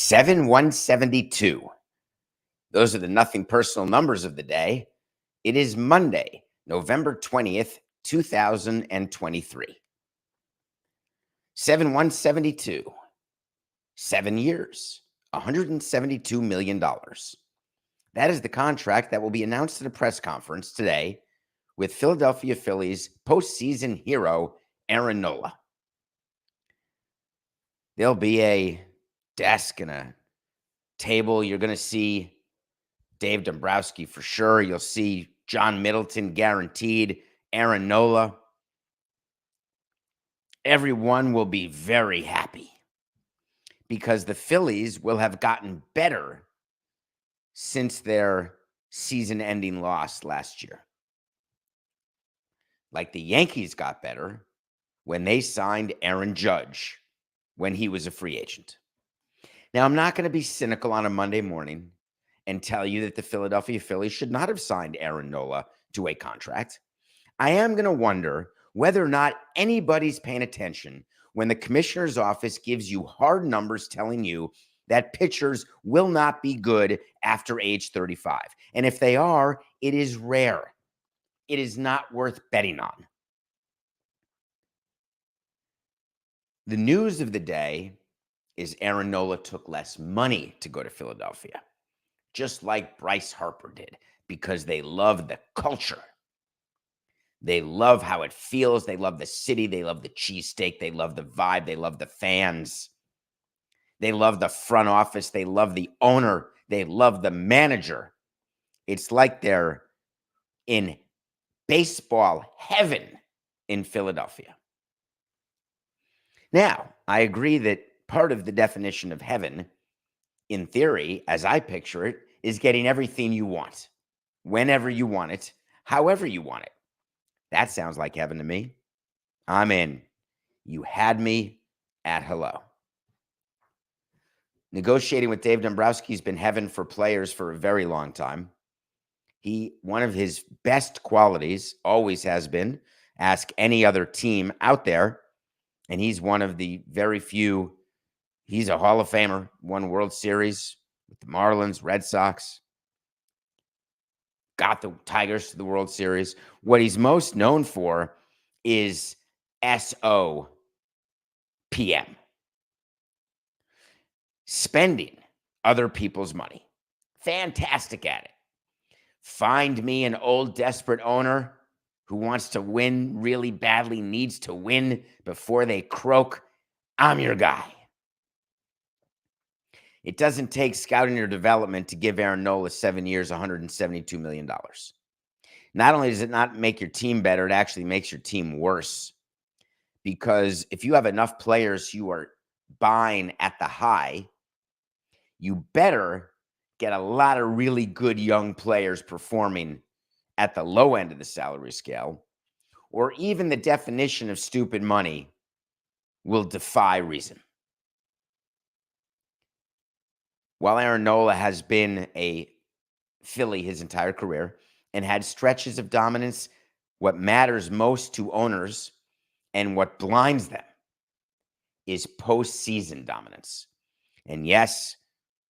7172. Those are the nothing personal numbers of the day. It is Monday, November 20th, 2023. 7172. 7 years, $172 million. That is the contract that will be announced at a press conference today with Philadelphia Phillies postseason hero Aaron Nola. There'll be a desk and a table. You're going to see Dave Dombrowski for sure. You'll see John Middleton guaranteed, Aaron Nola. Everyone will be very happy because the Phillies will have gotten better since their season-ending loss last year. Like the Yankees got better when they signed Aaron Judge when he was a free agent. Now, I'm not going to be cynical on a Monday morning and tell you that the Philadelphia Phillies should not have signed Aaron Nola to a contract. I am going to wonder whether or not anybody's paying attention when the commissioner's office gives you hard numbers telling you that pitchers will not be good after age 35. And if they are, it is rare. It is not worth betting on. The news of the day is Aaron Nola took less money to go to Philadelphia, just like Bryce Harper did, because they love the culture. They love how it feels. They love the city. They love the cheesesteak. They love the vibe. They love the fans. They love the front office. They love the owner. They love the manager. It's like they're in baseball heaven in Philadelphia. Now, I agree that part of the definition of heaven, in theory, as I picture it, is getting everything you want, whenever you want it, however you want it. That sounds like heaven to me. I'm in. You had me at hello. Negotiating with Dave Dombrowski has been heaven for players for a very long time. One of his best qualities always has been, ask any other team out there, and he's one of the very few. He's a Hall of Famer, won World Series with the Marlins, Red Sox, got the Tigers to the World Series. What he's most known for is SOPM, spending other people's money. Fantastic at it. Find me an old desperate owner who wants to win really badly, needs to win before they croak. I'm your guy. It doesn't take scouting or development to give Aaron Nola 7 years, $172 million. Not only does it not make your team better, it actually makes your team worse. Because if you have enough players you are buying at the high, you better get a lot of really good young players performing at the low end of the salary scale, or even the definition of stupid money will defy reason. While Aaron Nola has been a Philly his entire career and had stretches of dominance, what matters most to owners and what blinds them is postseason dominance. And yes,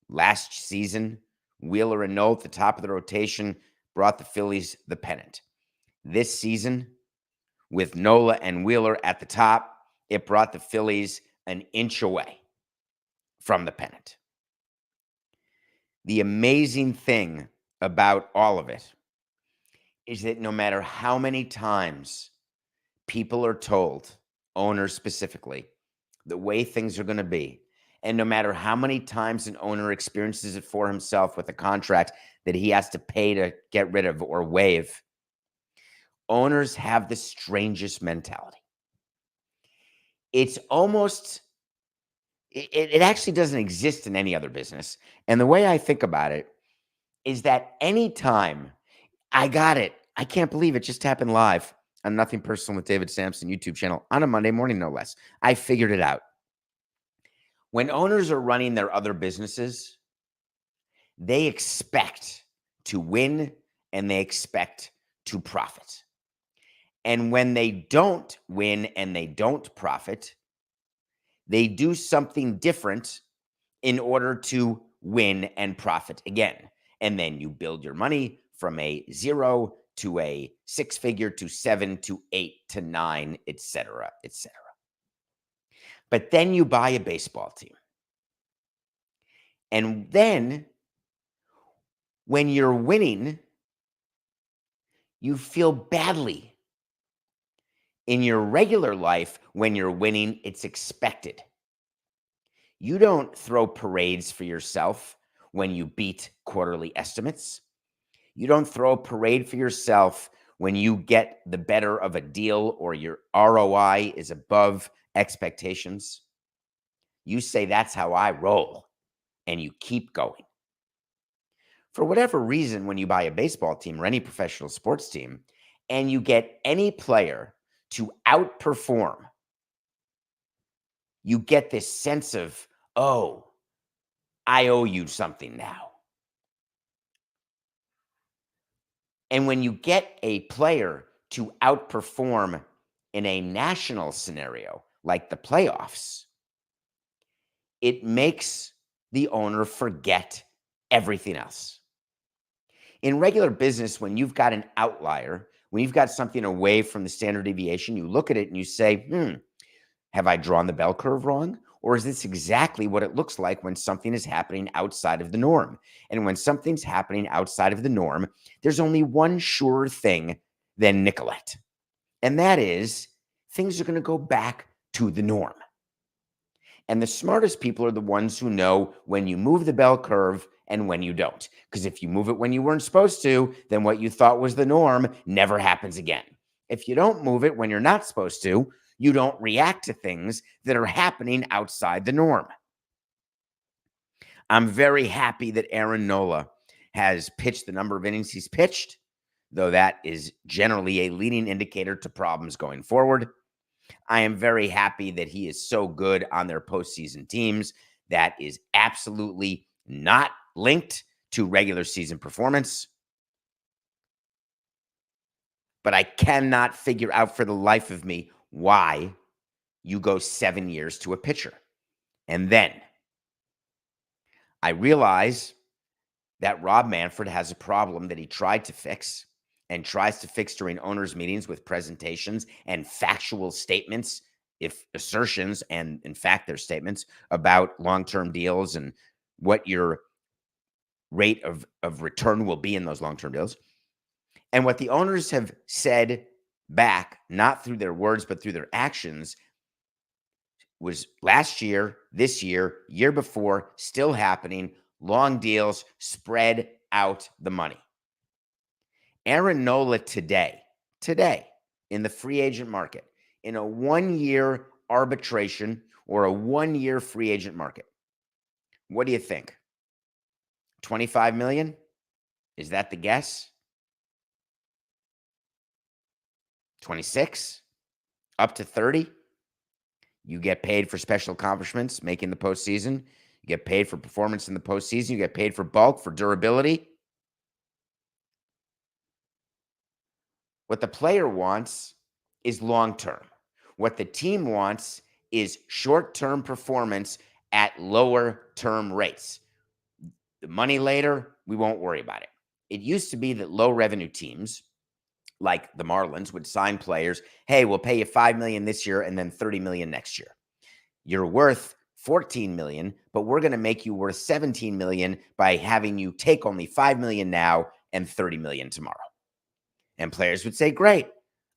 last season, Wheeler and Nola at the top of the rotation brought the Phillies the pennant. This season, with Nola and Wheeler at the top, it brought the Phillies an inch away from the pennant. The amazing thing about all of it is that no matter how many times people are told, owners specifically, the way things are going to be, and no matter how many times an owner experiences it for himself with a contract that he has to pay to get rid of or waive, owners have the strangest mentality. It's almost, it actually doesn't exist in any other business. And the way I think about it is that anytime I got it, I can't believe it just happened live on Nothing Personal with David Sampson YouTube channel on a Monday morning, no less. I figured it out. When owners are running their other businesses, they expect to win and they expect to profit. And when they don't win and they don't profit, they do something different in order to win and profit again. And then you build your money from a 0 to a 6-figure to 7 to 8 to 9, etc., etc. But then you buy a baseball team. And then when you're winning, you feel badly. In your regular life, when you're winning, it's expected. You don't throw parades for yourself when you beat quarterly estimates. You don't throw a parade for yourself when you get the better of a deal or your ROI is above expectations. You say, that's how I roll, and you keep going. For whatever reason, when you buy a baseball team or any professional sports team, and you get any player to outperform, you get this sense of, oh, I owe you something now. And when you get a player to outperform in a national scenario, like the playoffs, it makes the owner forget everything else. In regular business, when you've got an outlier, when you've got something away from the standard deviation, you look at it and you say, have I drawn the bell curve wrong? Or is this exactly what it looks like when something is happening outside of the norm? And when something's happening outside of the norm, there's only one surer thing than Nicolette. And that is things are going to go back to the norm. And the smartest people are the ones who know when you move the bell curve and when you don't. Because if you move it when you weren't supposed to, then what you thought was the norm never happens again. If you don't move it when you're not supposed to, you don't react to things that are happening outside the norm. I'm very happy that Aaron Nola has pitched the number of innings he's pitched, though that is generally a leading indicator to problems going forward. I am very happy that he is so good on their postseason teams. That is absolutely not linked to regular season performance. But I cannot figure out for the life of me why you go 7 years to a pitcher. And then I realize that Rob Manfred has a problem that he tried to fix and tries to fix during owners' meetings with presentations and factual statements, if assertions and in fact they're statements about long-term deals and what your rate of return will be in those long-term deals. And what the owners have said back, not through their words, but through their actions, was last year, this year, year before, still happening, long deals, spread out the money. Aaron Nola today, in the free agent market, in a 1-year arbitration or a 1-year free agent market, what do you think? 25 million? Is that the guess? 26? Up to 30? You get paid for special accomplishments, making the postseason. You get paid for performance in the postseason. You get paid for bulk, for durability. What the player wants is long-term. What the team wants is short-term performance at lower-term rates. The money later, we won't worry about it. It used to be that low-revenue teams, like the Marlins, would sign players, hey, we'll pay you $5 million this year and then $30 million next year. You're worth $14 million, but we're going to make you worth $17 million by having you take only $5 million now and $30 million tomorrow. And players would say, great,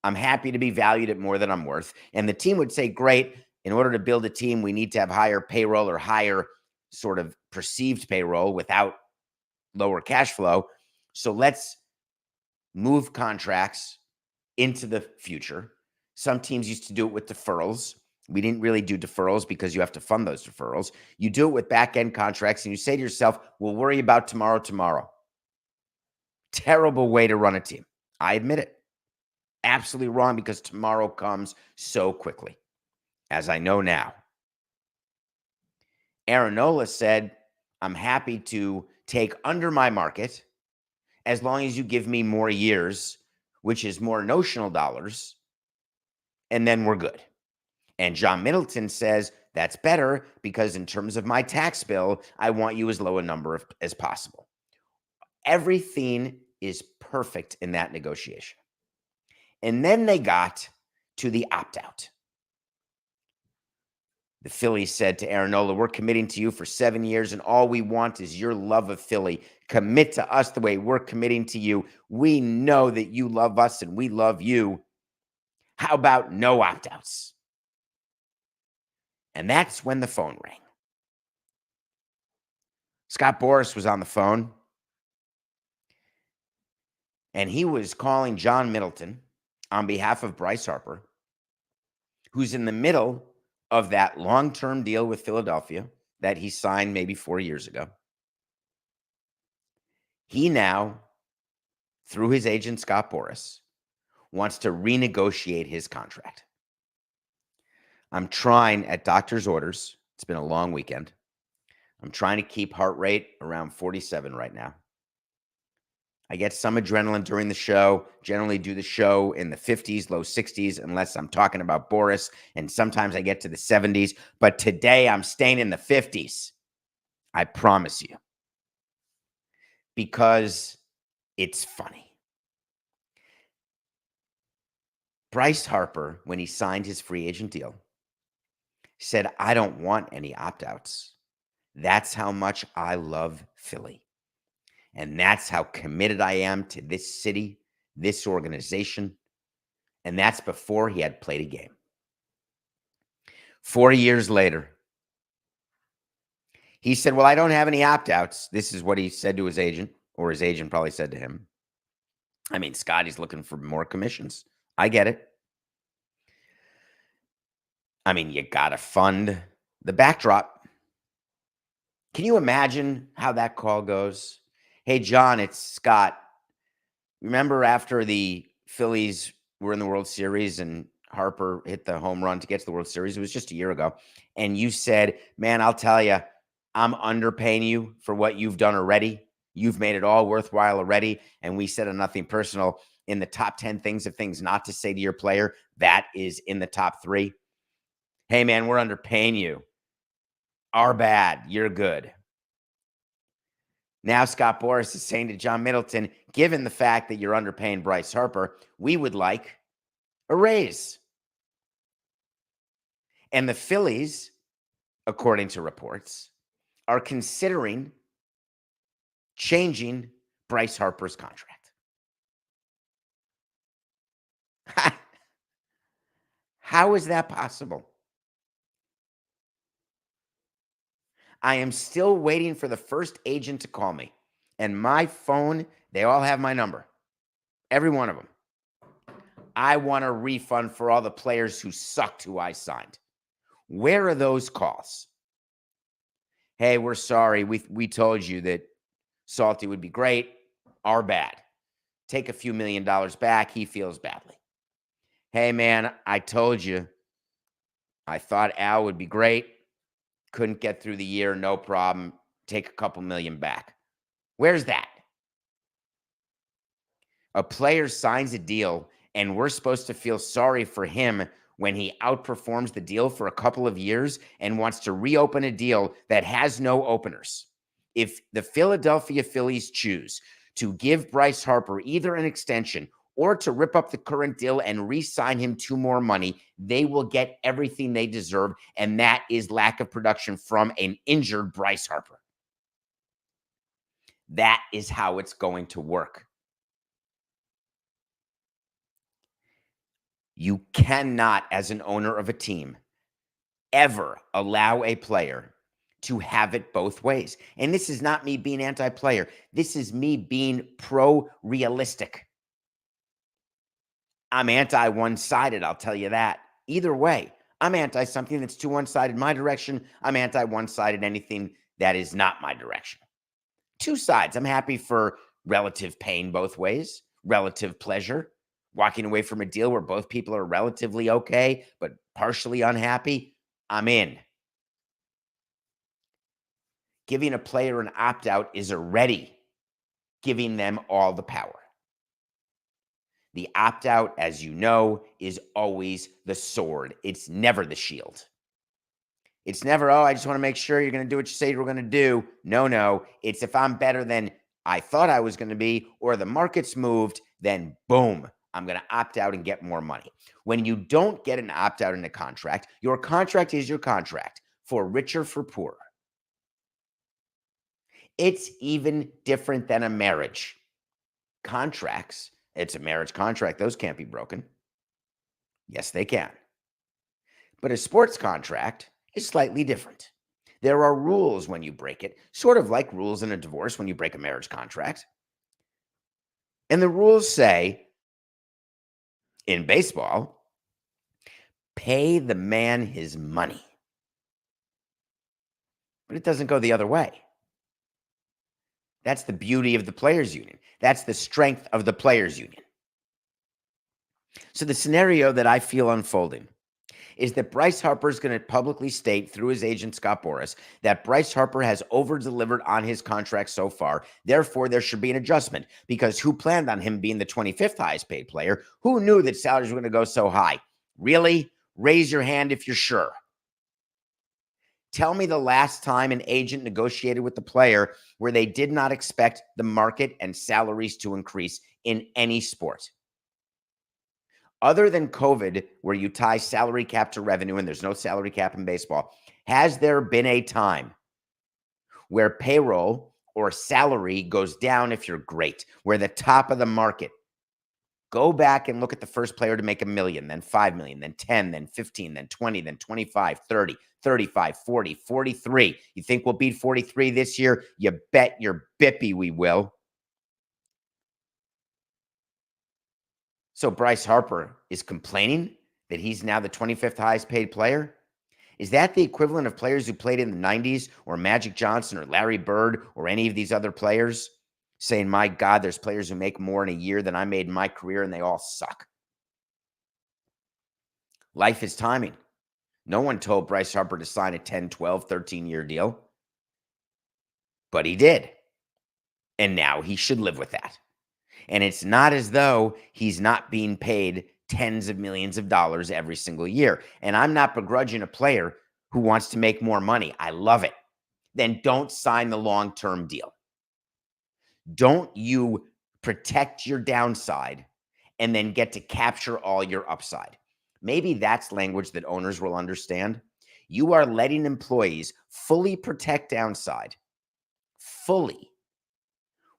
I'm happy to be valued at more than I'm worth. And the team would say, great, in order to build a team, we need to have higher payroll or higher sort of perceived payroll without lower cash flow. So let's move contracts into the future. Some teams used to do it with deferrals. We didn't really do deferrals because you have to fund those deferrals. You do it with back-end contracts and you say to yourself, we'll worry about tomorrow. Terrible way to run a team. I admit it. Absolutely wrong because tomorrow comes so quickly, as I know now. Aaron Nola said, I'm happy to take under my market as long as you give me more years, which is more notional dollars, and then we're good. And John Middleton says, That's better because in terms of my tax bill, I want you as low a number as possible. Everything is perfect in that negotiation. And then they got to the opt-out. The Phillies said to Aaron Nola, we're committing to you for 7 years, and all we want is your love of Philly. Commit to us the way we're committing to you. We know that you love us and we love you. How about no opt-outs? And that's when the phone rang. Scott Boras was on the phone, and he was calling John Middleton on behalf of Bryce Harper, who's in the middle of that long-term deal with Philadelphia that he signed maybe 4 years ago. He now, through his agent Scott Boras, wants to renegotiate his contract. I'm trying at doctor's orders. It's been a long weekend. I'm trying to keep heart rate around 47 right now. I get some adrenaline during the show, generally do the show in the 50s, low 60s, unless I'm talking about Boris, and sometimes I get to the 70s, but today I'm staying in the 50s. I promise you. Because it's funny. Bryce Harper, when he signed his free agent deal, said, I don't want any opt-outs. That's how much I love Philly. And that's how committed I am to this city, this organization. And that's before he had played a game. 4 years later, he said, well, I don't have any opt-outs. This is what he said to his agent, or his agent probably said to him. I mean, Scotty's looking for more commissions. I get it. I mean, you got to fund the backdrop. Can you imagine how that call goes? Hey, John, it's Scott. Remember after the Phillies were in the World Series and Harper hit the home run to get to the World Series? It was just a year ago. And you said, man, I'll tell you, I'm underpaying you for what you've done already. You've made it all worthwhile already. And we said nothing personal. In the top 10 things of things not to say to your player, that is in the top 3. Hey, man, we're underpaying you. Our bad. You're good. Now Scott Boras is saying to John Middleton, given the fact that you're underpaying Bryce Harper, we would like a raise. And the Phillies, according to reports, are considering changing Bryce Harper's contract. How is that possible? I am still waiting for the first agent to call me. And my phone, they all have my number. Every one of them. I want a refund for all the players who sucked who I signed. Where are those calls? Hey, we're sorry. We told you that Salty would be great. Our bad. Take a few $1 million back. He feels badly. Hey, man, I told you. I thought Al would be great. Couldn't get through the year. No problem. Take a couple million back. Where's that? A player signs a deal, and we're supposed to feel sorry for him when he outperforms the deal for a couple of years and wants to reopen a deal that has no openers. If the Philadelphia Phillies choose to give Bryce Harper either an extension or to rip up the current deal and re-sign him to more money, they will get everything they deserve, and that is lack of production from an injured Bryce Harper. That is how it's going to work. You cannot, as an owner of a team, ever allow a player to have it both ways. And this is not me being anti-player. This is me being pro-realistic. I'm anti-one-sided, I'll tell you that. Either way, I'm anti something that's too one-sided my direction. I'm anti-one-sided anything that is not my direction. Two sides. I'm happy for relative pain both ways, relative pleasure. Walking away from a deal where both people are relatively okay, but partially unhappy, I'm in. Giving a player an opt-out is already giving them all the power. The opt-out, as you know, is always the sword. It's never the shield. It's never, oh, I just want to make sure you're going to do what you say you're going to do. No. It's if I'm better than I thought I was going to be, or the market's moved, then boom, I'm going to opt out and get more money. When you don't get an opt out in a contract, your contract is your contract, for richer, for poorer. It's even different than a marriage. Contracts, it's a marriage contract. Those can't be broken. Yes, they can. But a sports contract is slightly different. There are rules when you break it, sort of like rules in a divorce when you break a marriage contract. And the rules say, in baseball, pay the man his money. But it doesn't go the other way. That's the beauty of the players' union. That's the strength of the players' union. So the scenario that I feel unfolding is that Bryce Harper is going to publicly state through his agent, Scott Boras, that Bryce Harper has over-delivered on his contract so far. Therefore, there should be an adjustment, because who planned on him being the 25th highest paid player? Who knew that salaries were going to go so high? Really? Raise your hand if you're sure. Tell me the last time an agent negotiated with the player where they did not expect the market and salaries to increase in any sport. Other than COVID, where you tie salary cap to revenue and there's no salary cap in baseball, has there been a time where payroll or salary goes down if you're great, where the top of the market? Go back and look at the first player to make $1 million, then 5 million, then 10, then 15, then 20, then 25, 30, 35, 40, 43. You think we'll beat 43 this year? You bet your bippy we will. So Bryce Harper is complaining that he's now the 25th highest paid player? Is that the equivalent of players who played in the 90s, or Magic Johnson or Larry Bird or any of these other players, saying, my God, there's players who make more in a year than I made in my career and they all suck? Life is timing. No one told Bryce Harper to sign a 10, 12, 13-year deal, but he did. And now he should live with that. And it's not as though he's not being paid tens of millions of dollars every single year. And I'm not begrudging a player who wants to make more money. I love it. Then don't sign the long-term deal. Don't you protect your downside and then get to capture all your upside. Maybe that's language that owners will understand. You are letting employees fully protect downside, fully,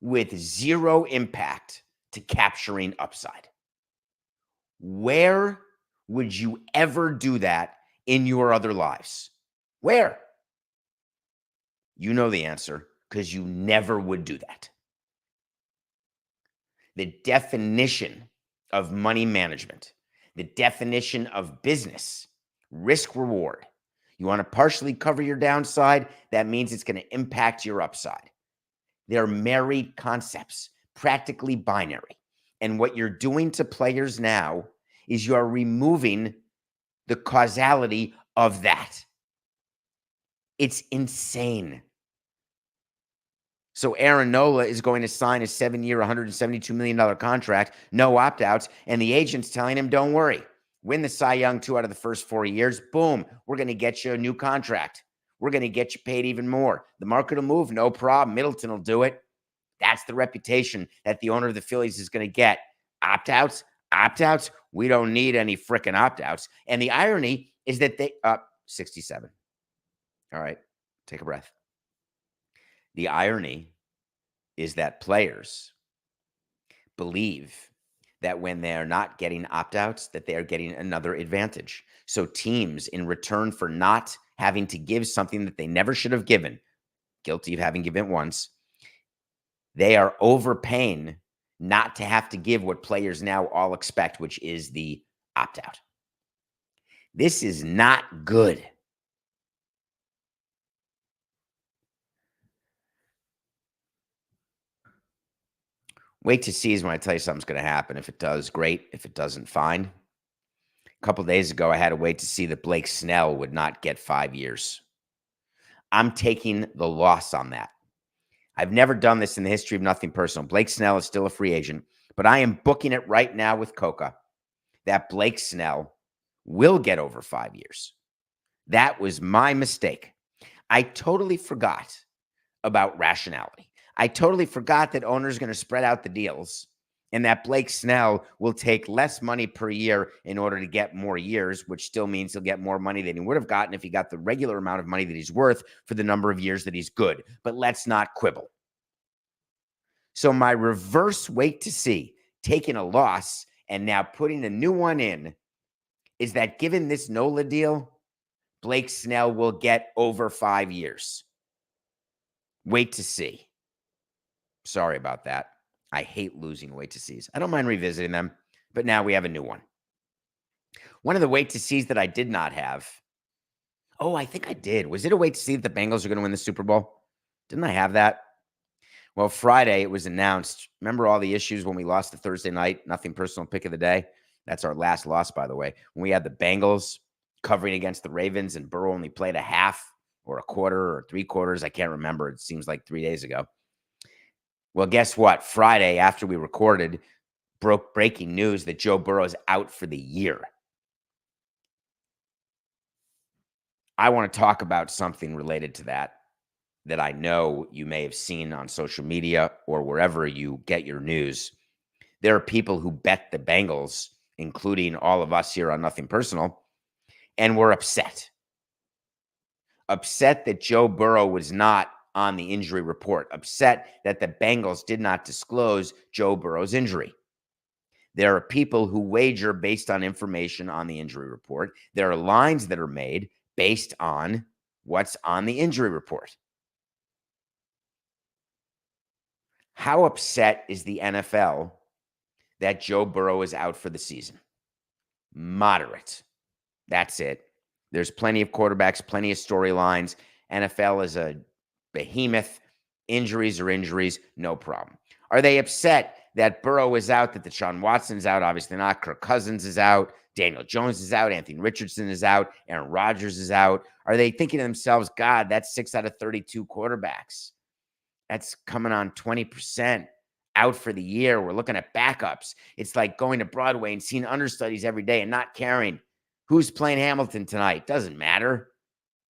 with zero impact to capturing upside. Where would you ever do that in your other lives? Where? You know the answer, because you never would do that. The definition of money management, the definition of business, risk reward. You want to partially cover your downside, that means it's going to impact your upside. They're married concepts, practically binary. And what you're doing to players now is you're removing the causality of that. It's insane. So Aaron Nola is going to sign a 7-year, $172 million contract, no opt-outs, and the agent's telling him, don't worry, win the Cy Young 2 out of the first 4 years, boom, we're going to get you a new contract. We're going to get you paid even more. The market will move, no problem. Middleton will do it. That's the reputation that the owner of the Phillies is going to get. Opt-outs? Opt-outs? We don't need any frickin' opt-outs. And the irony is that 67. All right, take a breath. The irony is that players believe that when they're not getting opt-outs, that they are getting another advantage. So teams, in return for not having to give something that they never should have given, guilty of having given it once, they are overpaying not to have to give what players now all expect, which is the opt-out. This is not good. Wait to see is when I tell you something's going to happen. If it does, great. If it doesn't, fine. A couple days ago, I had to wait to see that Blake Snell would not get 5 years. I'm taking the loss on that. I've never done this in the history of Nothing Personal. Blake Snell is still a free agent, but I am booking it right now with Coca that Blake Snell will get over 5 years. That was my mistake. I totally forgot about rationality. I totally forgot that owners are going to spread out the deals and that Blake Snell will take less money per year in order to get more years, which still means he'll get more money than he would have gotten if he got the regular amount of money that he's worth for the number of years that he's good. But let's not quibble. So my reverse wait to see, taking a loss and now putting a new one in, is that given this Nola deal, Blake Snell will get over 5 years. Wait to see. Sorry about that. I hate losing wait to sees. I don't mind revisiting them, but now we have a new one. One of the wait to sees that I did not have. Oh, I think I did. Was it a wait to see that the Bengals are going to win the Super Bowl? Didn't I have that? Well, Friday it was announced. Remember all the issues when we lost the Thursday night? Nothing personal pick of the day. That's our last loss, by the way. When we had the Bengals covering against the Ravens and Burrow only played a half or a quarter or 3/4. I can't remember. It seems like 3 days ago. Well, guess what? Friday, after we recorded, breaking news that Joe Burrow is out for the year. I want to talk about something related to that I know you may have seen on social media or wherever you get your news. There are people who bet the Bengals, including all of us here on Nothing Personal, and were upset. Upset that Joe Burrow was not on the injury report. Upset that the Bengals did not disclose Joe Burrow's injury. There are people who wager based on information on the injury report. There are lines that are made based on what's on the injury report. How upset is the NFL that Joe Burrow is out for the season? Moderate. That's it. There's plenty of quarterbacks, plenty of storylines. NFL is a behemoth. Injuries are injuries, no problem. Are they upset that Burrow is out, that Deshaun Watson's out? Obviously not. Kirk Cousins is out. Daniel Jones is out. Anthony Richardson is out. Aaron Rodgers is out. Are they thinking to themselves, God, that's 6 out of 32 quarterbacks. That's coming on 20% out for the year. We're looking at backups. It's like going to Broadway and seeing understudies every day and not caring who's playing Hamilton tonight. Doesn't matter.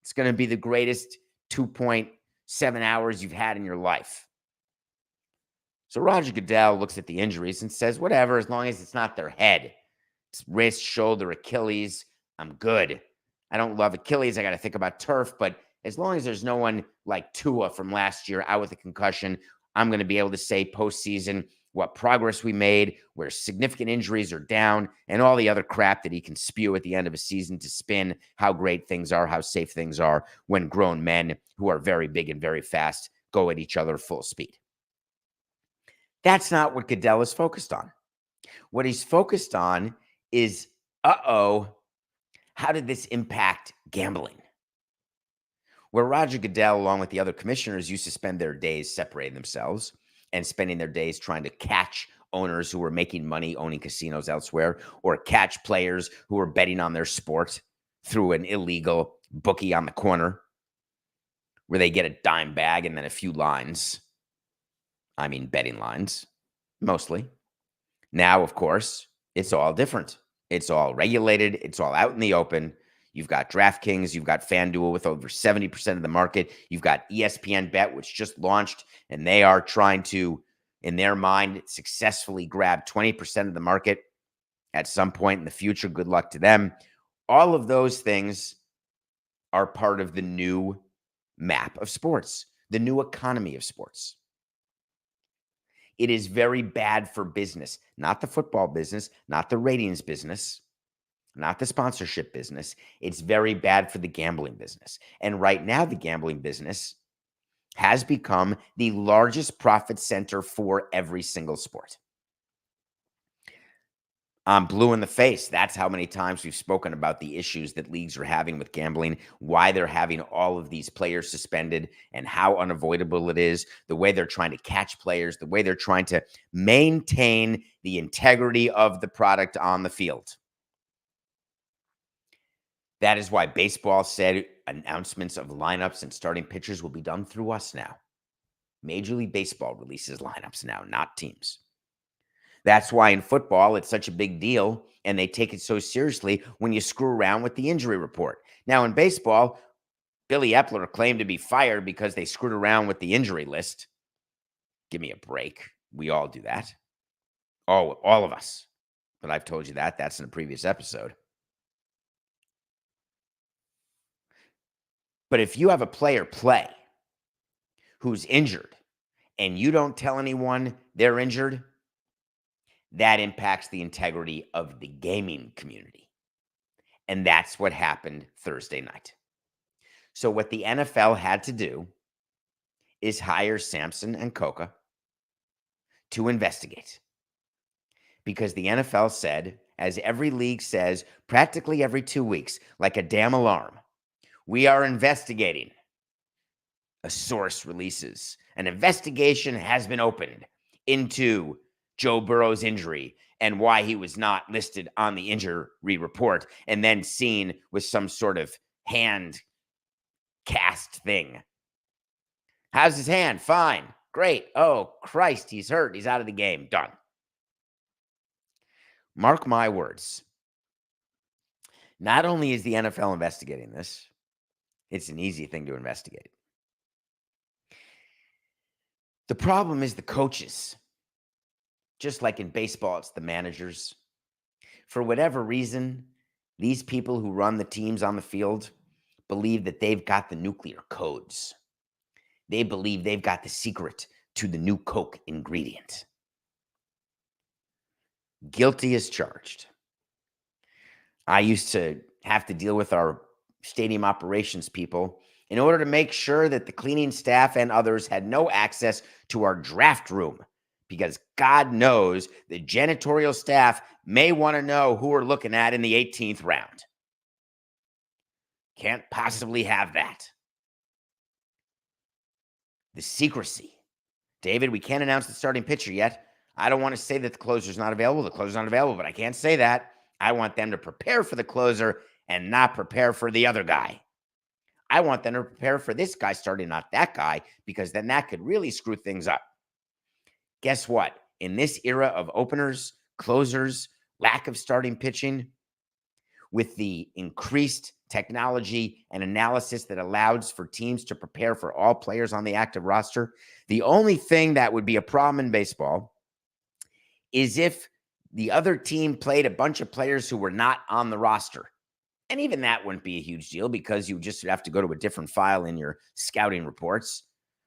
It's going to be the greatest 2.7 hours you've had in your life. So Roger Goodell looks at the injuries and says, whatever, as long as it's not their head. It's wrist, shoulder, Achilles, I'm good. I don't love Achilles. I got to think about turf, but as long as there's no one like Tua from last year out with a concussion, I'm going to be able to say postseason what progress we made, where significant injuries are down, and all the other crap that he can spew at the end of a season to spin how great things are, how safe things are when grown men who are very big and very fast go at each other full speed. That's not what Goodell is focused on. What he's focused on is, how did this impact gambling? Where Roger Goodell, along with the other commissioners, used to spend their days separating themselves and spending their days trying to catch owners who were making money owning casinos elsewhere, or catch players who were betting on their sport through an illegal bookie on the corner where they get a dime bag and then a few lines. I mean, betting lines, mostly. Now, of course, it's all different. It's all regulated. It's all out in the open. You've got DraftKings. You've got FanDuel with over 70% of the market. You've got ESPN Bet, which just launched, and they are trying to, in their mind, successfully grab 20% of the market at some point in the future. Good luck to them. All of those things are part of the new map of sports, the new economy of sports. It is very bad for business, not the football business, not the ratings business, not the sponsorship business. It's very bad for the gambling business. And right now, the gambling business has become the largest profit center for every single sport. I'm blue in the face. That's how many times we've spoken about the issues that leagues are having with gambling, why they're having all of these players suspended, and how unavoidable it is, the way they're trying to catch players, the way they're trying to maintain the integrity of the product on the field. That is why baseball said announcements of lineups and starting pitchers will be done through us now. Major League Baseball releases lineups now, not teams. That's why in football, it's such a big deal, and they take it so seriously when you screw around with the injury report. Now, in baseball, Billy Epler claimed to be fired because they screwed around with the injury list. Give me a break. We all do that. All of us. But I've told you that. That's in a previous episode. But if you have a player play who's injured and you don't tell anyone they're injured, that impacts the integrity of the gaming community. And that's what happened Thursday night. So what the NFL had to do is hire Sampson and Coca to investigate. Because the NFL said, as every league says, practically every 2 weeks, like a damn alarm, we are investigating. A source releases an investigation has been opened into Joe Burrow's injury and why he was not listed on the injury report and then seen with some sort of hand cast thing. How's his hand? Fine. Great. Oh, Christ, he's hurt. He's out of the game. Done. Mark my words. Not only is the NFL investigating this, it's an easy thing to investigate. The problem is the coaches. Just like in baseball, it's the managers. For whatever reason, these people who run the teams on the field believe that they've got the nuclear codes. They believe they've got the secret to the new Coke ingredient. Guilty as charged. I used to have to deal with our stadium operations people in order to make sure that the cleaning staff and others had no access to our draft room, because God knows the janitorial staff may want to know who we're looking at in the 18th round. Can't possibly have that. The secrecy. David, we can't announce the starting pitcher yet. I don't want to say that the closer's not available. The closer's not available, but I can't say that. I want them to prepare for the closer and not prepare for the other guy. I want them to prepare for this guy starting, not that guy, because then that could really screw things up. Guess what? In this era of openers, closers, lack of starting pitching, with the increased technology and analysis that allows for teams to prepare for all players on the active roster, the only thing that would be a problem in baseball is if the other team played a bunch of players who were not on the roster. And even that wouldn't be a huge deal because you just have to go to a different file in your scouting reports.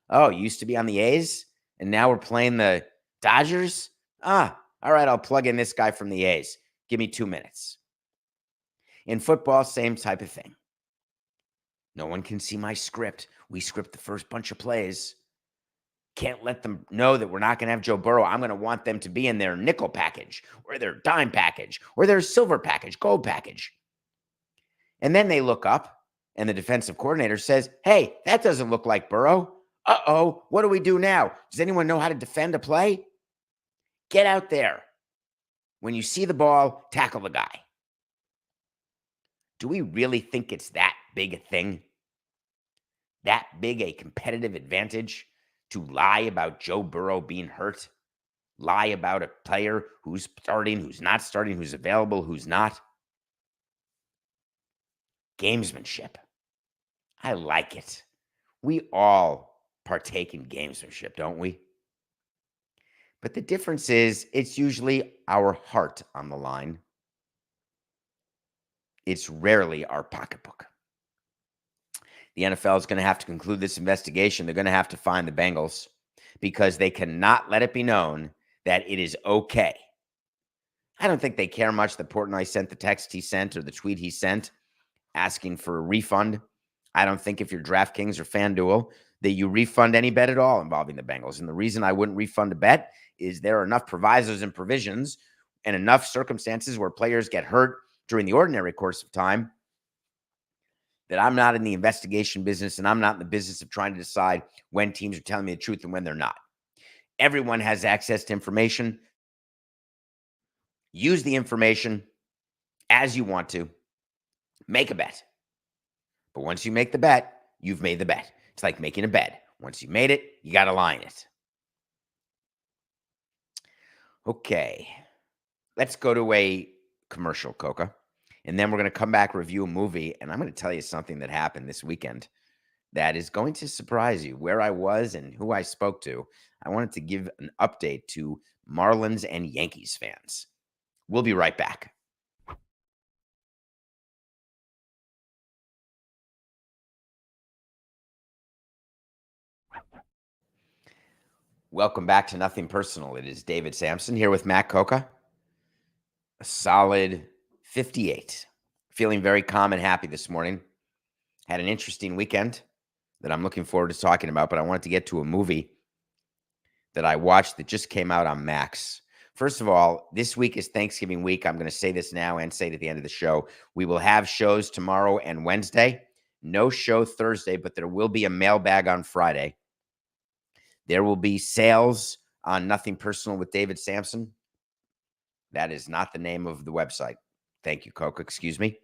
Oh, you used to be on the A's and now we're playing the Dodgers? All right, I'll plug in this guy from the A's. Give me 2 minutes. In football, same type of thing. No one can see my script. We script the first bunch of plays. Can't let them know that we're not going to have Joe Burrow. I'm going to want them to be in their nickel package or their dime package or their silver package, gold package. And then they look up and the defensive coordinator says, hey, that doesn't look like Burrow. Uh-oh, what do we do now? Does anyone know how to defend a play? Get out there. When you see the ball, tackle the guy. Do we really think it's that big a thing? That big a competitive advantage to lie about Joe Burrow being hurt? Lie about a player who's starting, who's not starting, who's available, who's not? Gamesmanship. I like it. We all partake in gamesmanship, don't we? But the difference is it's usually our heart on the line. It's rarely our pocketbook. The NFL is going to have to conclude this investigation. They're going to have to find the Bengals because they cannot let it be known that it is okay. I don't think they care much that Portnoy sent the text he sent or the tweet he sent asking for a refund. I don't think if you're DraftKings or FanDuel that you refund any bet at all involving the Bengals. And the reason I wouldn't refund a bet is there are enough provisos and provisions and enough circumstances where players get hurt during the ordinary course of time that I'm not in the investigation business and I'm not in the business of trying to decide when teams are telling me the truth and when they're not. Everyone has access to information. Use the information as you want to. Make a bet. But once you make the bet, you've made the bet. It's like making a bed. Once you made it, you got to lie in it. Okay, let's go to a commercial, Coca. And then we're going to come back, review a movie. And I'm going to tell you something that happened this weekend that is going to surprise you where I was and who I spoke to. I wanted to give an update to Marlins and Yankees fans. We'll be right back. Welcome back to Nothing Personal. It is David Sampson here with Matt Coca. A solid 58. Feeling very calm and happy this morning. Had an interesting weekend that I'm looking forward to talking about, but I wanted to get to a movie that I watched that just came out on Max. First of all, this week is Thanksgiving week. I'm going to say this now and say it at the end of the show. We will have shows tomorrow and Wednesday. No show Thursday, but there will be a mailbag on Friday. There will be sales on Nothing Personal with David Sampson. That is not the name of the website. Thank you, Coca. Excuse me.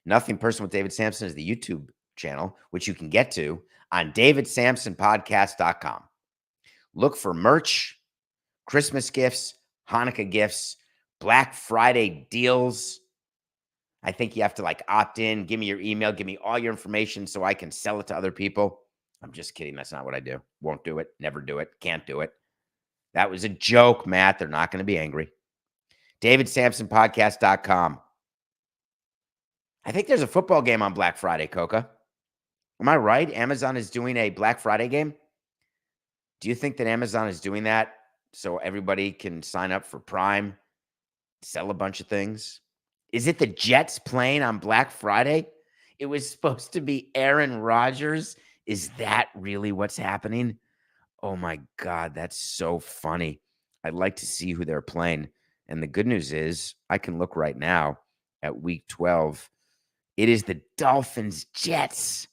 Nothing Personal with David Sampson is the YouTube channel, which you can get to on davidsampsonpodcast.com. Look for merch, Christmas gifts, Hanukkah gifts, Black Friday deals. I think you have to opt in, give me your email, give me all your information so I can sell it to other people. I'm just kidding. That's not what I do. Won't do it. Never do it. Can't do it. That was a joke, Matt. They're not going to be angry. davidsampsonpodcast.com. I think there's a football game on Black Friday, Coca. Am I right? Amazon is doing a Black Friday game. Do you think that Amazon is doing that so everybody can sign up for Prime, sell a bunch of things? Is it the Jets playing on Black Friday? It was supposed to be Aaron Rodgers. Is that really what's happening? Oh my God, that's so funny. I'd like to see who they're playing. And the good news is I can look right now at week 12. It is the Dolphins Jets.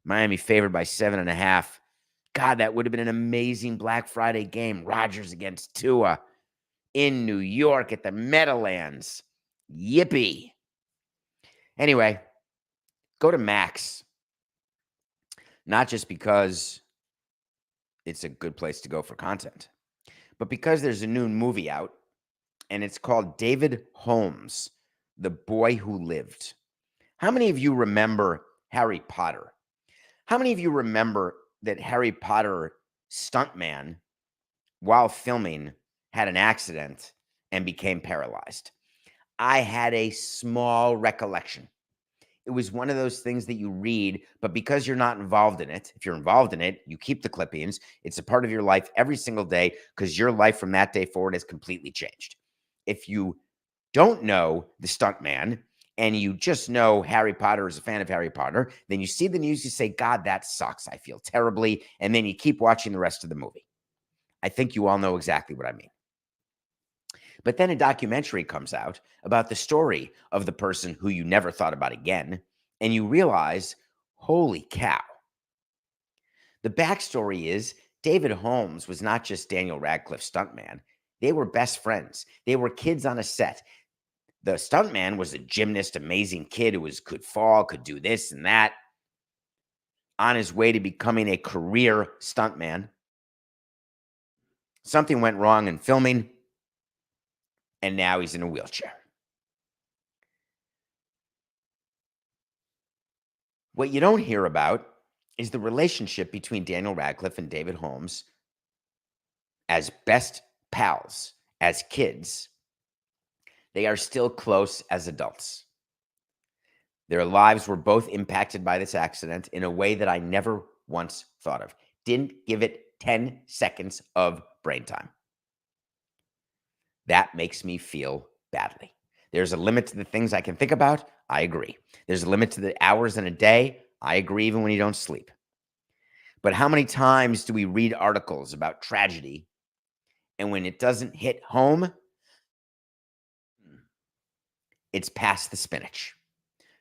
Miami favored by 7.5. God, that would have been an amazing Black Friday game. Rodgers against Tua in New York at the Meadowlands. Yippee. Anyway, go to Max. Not just because it's a good place to go for content, but because there's a new movie out, and it's called David Holmes, The Boy Who Lived. How many of you remember Harry Potter? How many of you remember that Harry Potter stuntman, while filming, had an accident and became paralyzed? I had a small recollection. It was one of those things that you read, but because you're not involved in it, if you're involved in it, you keep the clippings. It's a part of your life every single day because your life from that day forward has completely changed. If you don't know the stuntman and you just know Harry Potter is a fan of Harry Potter, then you see the news, you say, God, that sucks. I feel terribly. And then you keep watching the rest of the movie. I think you all know exactly what I mean. But then a documentary comes out about the story of the person who you never thought about again, and you realize, holy cow. The backstory is David Holmes was not just Daniel Radcliffe's stuntman. They were best friends. They were kids on a set. The stuntman was a gymnast, amazing kid who could fall, could do this and that, on his way to becoming a career stuntman. Something went wrong in filming, and now he's in a wheelchair. What you don't hear about is the relationship between Daniel Radcliffe and David Holmes as best pals, as kids. They are still close as adults. Their lives were both impacted by this accident in a way that I never once thought of. Didn't give it 10 seconds of brain time. That makes me feel badly. There's a limit to the things I can think about. I agree. There's a limit to the hours in a day. I agree, even when you don't sleep. But how many times do we read articles about tragedy, and when it doesn't hit home, it's past the spinach?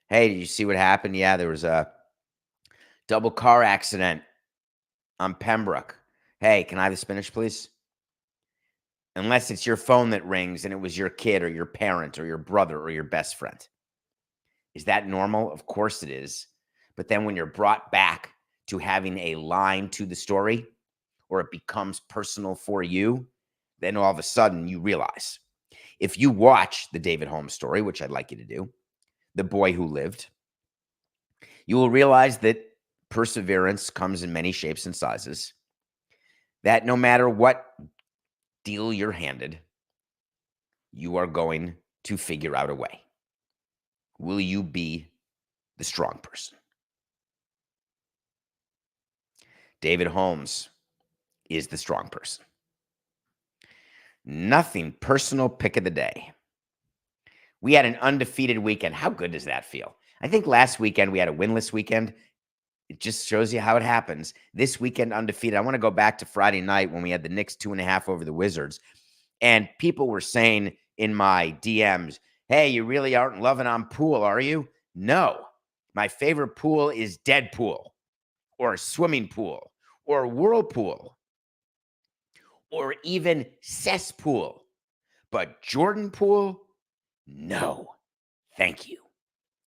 Hey, did you see what happened? Yeah, there was a double car accident on Pembroke. Hey, can I have the spinach, please? Unless it's your phone that rings and it was your kid or your parent or your brother or your best friend. Is that normal? Of course it is. But then when you're brought back to having a line to the story, or it becomes personal for you, then all of a sudden you realize. If you watch the David Holmes story, which I'd like you to do, The Boy Who Lived, you will realize that perseverance comes in many shapes and sizes, that no matter what deal you're handed, you are going to figure out a way. Will you be the strong person? David Holmes is the strong person. Nothing personal pick of the day. We had an undefeated weekend. How good does that feel? I think last weekend we had a winless weekend. It just shows you how it happens. This weekend undefeated. I want to go back to Friday night when we had the Knicks 2.5 over the Wizards. And people were saying in my DMs, hey, you really aren't loving on pool, are you? No. My favorite pool is Deadpool or swimming pool or whirlpool or even cesspool. But Jordan Pool, no, thank you.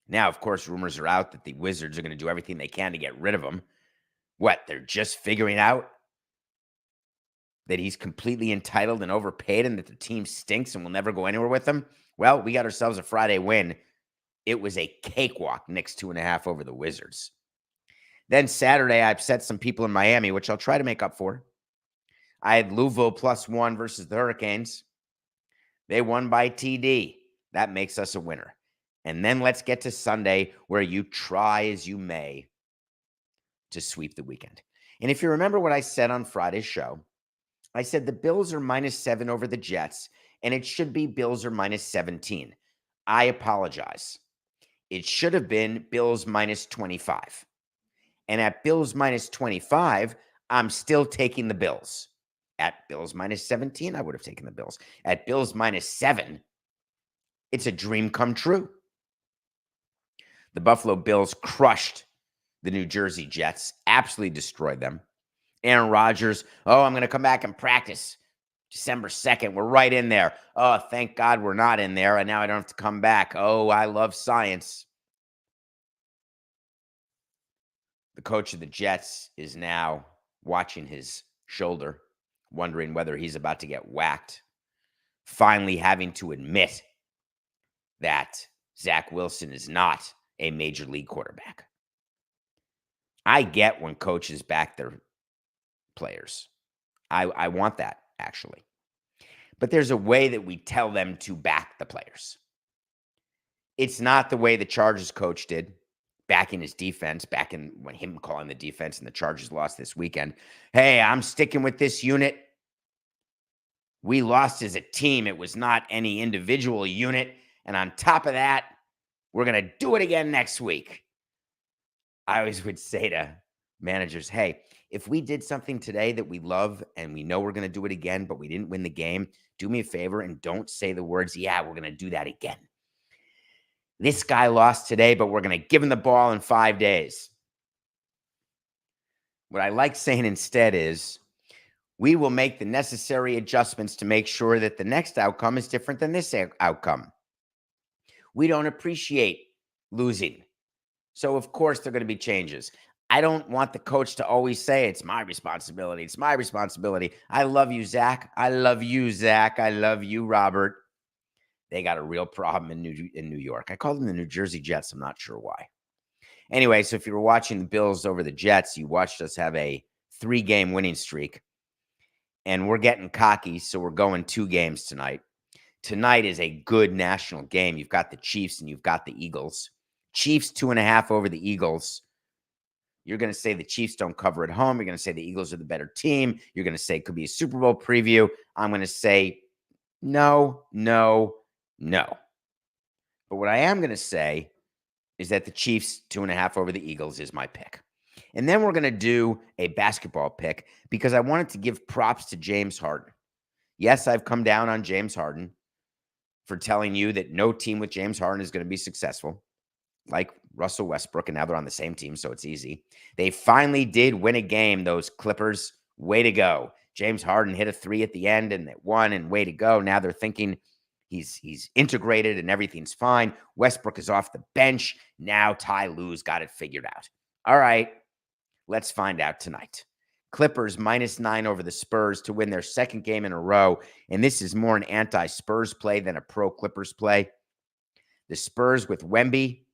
Now, of course, rumors are out that the Wizards are going to do everything they can to get rid of him. What, they're just figuring out that he's completely entitled and overpaid and that the team stinks and will never go anywhere with him? Well, we got ourselves a Friday win. It was a cakewalk, Knicks 2.5 over the Wizards. Then Saturday, I upset some people in Miami, which I'll try to make up for. I had Louisville +1 versus the Hurricanes. They won by TD. That makes us a winner. And then let's get to Sunday, where you try as you may to sweep the weekend. And if you remember what I said on Friday's show, I said the Bills are -7 over the Jets, and it should be Bills are -17. I apologize. It should have been Bills -25. And at Bills -25, I'm still taking the Bills. At Bills -17, I would have taken the Bills. At Bills -7, it's a dream come true. The Buffalo Bills crushed the New Jersey Jets, absolutely destroyed them. Aaron Rodgers, I'm going to come back and practice December 2nd. We're right in there. Oh, thank God we're not in there, and now I don't have to come back. Oh, I love science. The coach of the Jets is now watching his shoulder, wondering whether he's about to get whacked, finally having to admit that Zach Wilson is not a major league quarterback. I get when coaches back their players. I want that, actually. But there's a way that we tell them to back the players. It's not the way the Chargers coach did, backing his defense, back in when him calling the defense and the Chargers lost this weekend. Hey, I'm sticking with this unit. We lost as a team. It was not any individual unit. And on top of that, we're going to do it again next week. I always would say to managers, hey, if we did something today that we love and we know we're going to do it again, but we didn't win the game, do me a favor and don't say the words, yeah, we're going to do that again. This guy lost today, but we're going to give him the ball in 5 days. What I like saying instead is, we will make the necessary adjustments to make sure that the next outcome is different than this outcome. We don't appreciate losing. So, of course, there are going to be changes. I don't want the coach to always say, it's my responsibility. It's my responsibility. I love you, Zach. I love you, Zach. I love you, Robert. They got a real problem in New York. I call them the New Jersey Jets. I'm not sure why. Anyway, so if you were watching the Bills over the Jets, you watched us have a 3-game winning streak. And we're getting cocky, so we're going 2 games tonight. Tonight is a good national game. You've got the Chiefs and you've got the Eagles. Chiefs 2.5 over the Eagles. You're going to say the Chiefs don't cover at home. You're going to say the Eagles are the better team. You're going to say it could be a Super Bowl preview. I'm going to say no, no, no. But what I am going to say is that the Chiefs 2.5 over the Eagles is my pick. And then we're going to do a basketball pick because I wanted to give props to James Harden. Yes, I've come down on James Harden for telling you that no team with James Harden is going to be successful, like Russell Westbrook, and now they're on the same team, so it's easy. They finally did win a game, those Clippers. Way to go. James Harden hit a 3 at the end, and they won, and way to go. Now they're thinking he's integrated and everything's fine. Westbrook is off the bench. Now Ty Lue's got it figured out. All right, let's find out tonight. Clippers -9 over the Spurs to win their second game in a row. And this is more an anti-Spurs play than a pro-Clippers play. The Spurs with Wemby,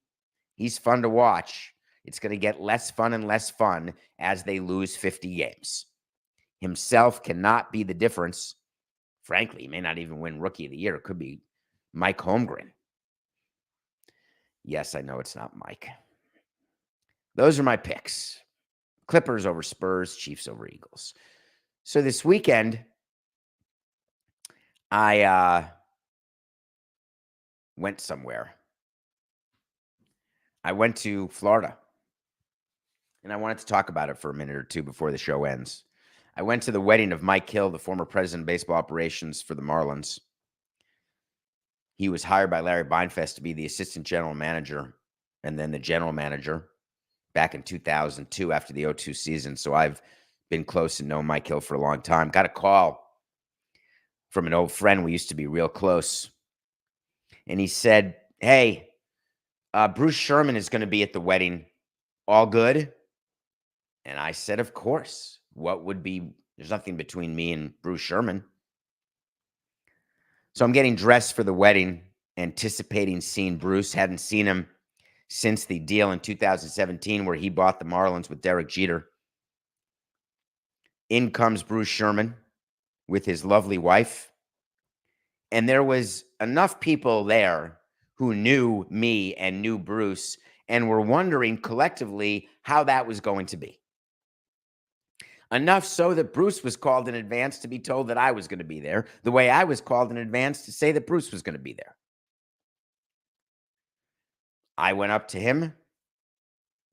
he's fun to watch. It's going to get less fun and less fun as they lose 50 games. Himself cannot be the difference. Frankly, he may not even win Rookie of the Year. It could be Mike Holmgren. Yes, I know it's not Mike. Those are my picks. Clippers over Spurs, Chiefs over Eagles. So this weekend, I went somewhere. I went to Florida. And I wanted to talk about it for a minute or two before the show ends. I went to the wedding of Mike Hill, the former president of baseball operations for the Marlins. He was hired by Larry Beinfest to be the assistant general manager and then the general manager back in 2002 after the 2002 season. So I've been close and known Mike Hill for a long time. Got a call from an old friend. We used to be real close. And he said, hey, Bruce Sherman is going to be at the wedding. All good? And I said, of course. What would be? There's nothing between me and Bruce Sherman. So I'm getting dressed for the wedding, anticipating seeing Bruce. Hadn't seen him since the deal in 2017 where he bought the Marlins with Derek Jeter. In comes Bruce Sherman with his lovely wife. And there was enough people there who knew me and knew Bruce and were wondering collectively how that was going to be. Enough so that Bruce was called in advance to be told that I was going to be there, the way I was called in advance to say that Bruce was going to be there. I went up to him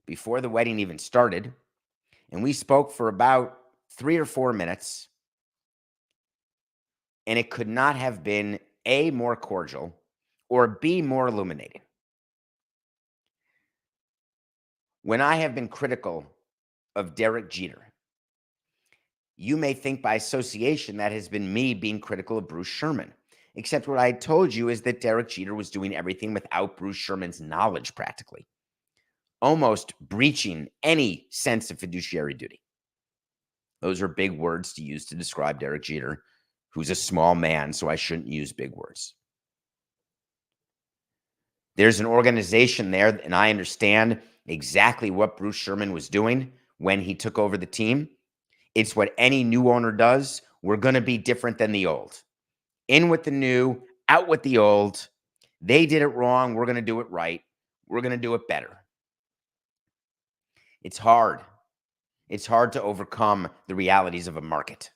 before the wedding even started, and we spoke for about 3 or 4 minutes, and it could not have been A, more cordial, or B, more illuminating. When I have been critical of Derek Jeter, you may think by association that has been me being critical of Bruce Sherman. Except what I told you is that Derek Jeter was doing everything without Bruce Sherman's knowledge practically, almost breaching any sense of fiduciary duty. Those are big words to use to describe Derek Jeter, who's a small man, so I shouldn't use big words. There's an organization there, and I understand exactly what Bruce Sherman was doing when he took over the team. It's what any new owner does. We're going to be different than the old. In with the new, out with the old. They did it wrong. We're going to do it right. We're going to do it better. It's hard. It's hard to overcome the realities of a market.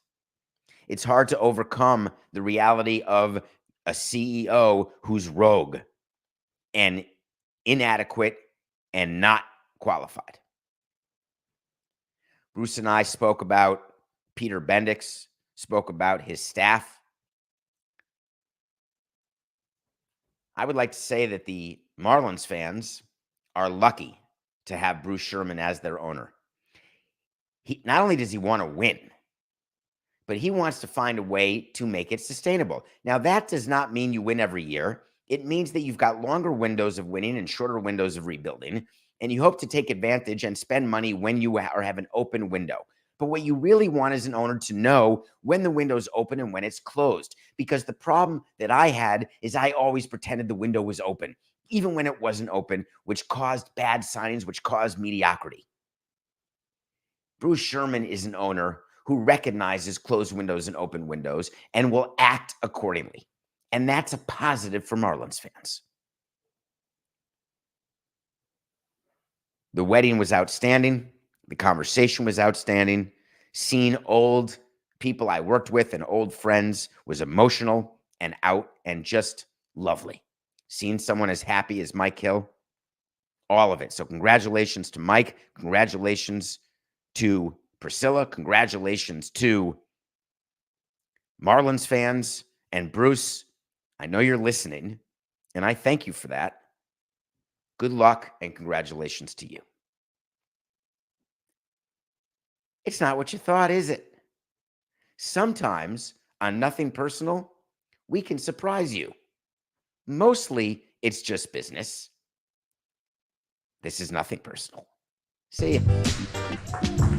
It's hard to overcome the reality of a CEO who's rogue and inadequate and not qualified. Bruce and I spoke about Peter Bendix, spoke about his staff. I would like to say that the Marlins fans are lucky to have Bruce Sherman as their owner. Not only does he want to win, but he wants to find a way to make it sustainable. Now, that does not mean you win every year. It means that you've got longer windows of winning and shorter windows of rebuilding, and you hope to take advantage and spend money when you have an open window. But what you really want as an owner to know when the window's open and when it's closed. Because the problem that I had is I always pretended the window was open, even when it wasn't open, which caused bad signings, which caused mediocrity. Bruce Sherman is an owner who recognizes closed windows and open windows and will act accordingly. And that's a positive for Marlins fans. The wedding was outstanding. The conversation was outstanding. Seeing old people I worked with and old friends was emotional and out and just lovely. Seeing someone as happy as Mike Hill, all of it. So congratulations to Mike. Congratulations to Priscilla. Congratulations to Marlins fans. And Bruce, I know you're listening, and I thank you for that. Good luck and congratulations to you. It's not what you thought, is it? Sometimes, on Nothing Personal, we can surprise you. Mostly, it's just business. This is Nothing Personal. See ya.